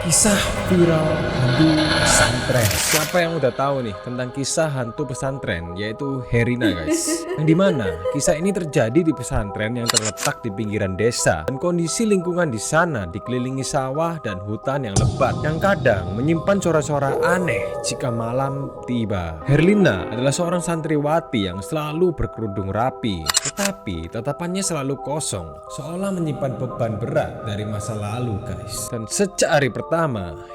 Kisah viral hantu pesantren. Siapa yang udah tahu nih tentang kisah hantu pesantren, yaitu Herina guys. Yang dimana kisah ini terjadi di pesantren yang terletak di pinggiran desa, dan kondisi lingkungan di sana dikelilingi sawah dan hutan yang lebat yang kadang menyimpan suara-suara aneh jika malam tiba. Herlina adalah seorang santriwati yang selalu berkerudung rapi, tetapi tatapannya selalu kosong, seolah menyimpan beban berat dari masa lalu guys. Dan sejak hari pertama,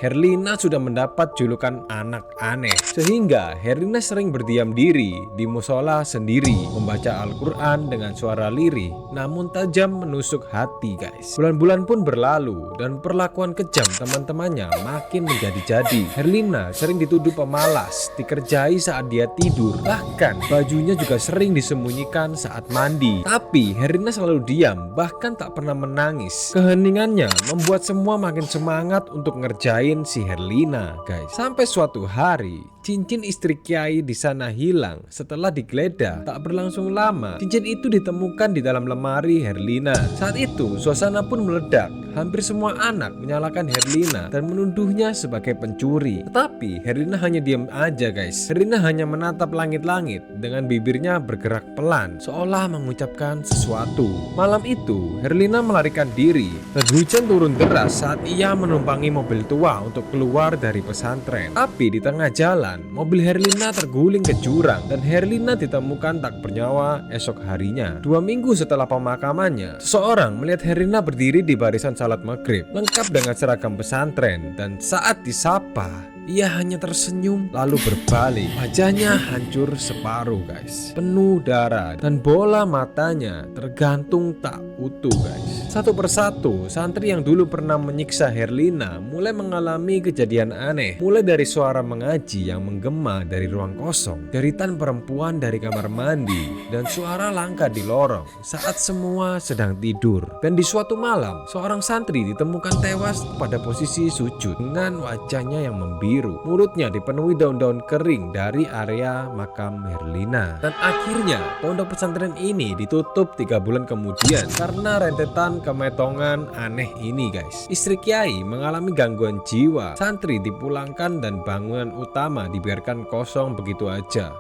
Herlina sudah mendapat julukan anak aneh. Sehingga Herlina sering berdiam diri di musola sendiri, membaca Al-Quran dengan suara lirih namun tajam menusuk hati guys. Bulan-bulan pun berlalu dan perlakuan kejam teman-temannya makin menjadi-jadi. Herlina sering dituduh pemalas, dikerjai saat dia tidur, bahkan bajunya juga sering disembunyikan saat mandi. Tapi Herlina selalu diam, bahkan tak pernah menangis. Keheningannya membuat semua makin semangat untuk ngerjain si Herlina guys. Sampai suatu hari cincin istri Kiai di sana hilang setelah digeledah. Tak berlangsung lama, cincin itu ditemukan di dalam lemari Herlina. Saat itu suasana pun meledak. Hampir semua anak menyalahkan Herlina dan menuduhnya sebagai pencuri. Tetapi Herlina hanya diam aja guys. Herlina hanya menatap langit-langit dengan bibirnya bergerak pelan, seolah mengucapkan sesuatu. Malam itu Herlina melarikan diri dan hujan turun deras saat ia menumpangi mobil tua untuk keluar dari pesantren. Tapi di tengah jalan, mobil Herlina terguling ke jurang dan Herlina ditemukan tak bernyawa esok harinya. 2 minggu setelah pemakamannya, seseorang melihat Herlina berdiri di barisan salat maghrib lengkap dengan seragam pesantren, dan saat disapa ia hanya tersenyum lalu berbalik. Wajahnya hancur separuh guys, penuh darah, dan bola matanya tergantung tak utuh guys. Satu persatu santri yang dulu pernah menyiksa Herlina mulai mengalami kejadian aneh. Mulai dari suara mengaji yang menggema dari ruang kosong, deritan perempuan dari kamar mandi, dan suara langkah di lorong saat semua sedang tidur. Dan di suatu malam, seorang santri ditemukan tewas pada posisi sujud dengan wajahnya yang membiru. Mulutnya dipenuhi daun-daun kering dari area makam Herlina. Dan akhirnya pondok pesantren ini ditutup 3 bulan kemudian karena rentetan kemetongan aneh ini guys. Istri Kiai mengalami gangguan jiwa, santri dipulangkan, dan bangunan utama dibiarkan kosong begitu aja.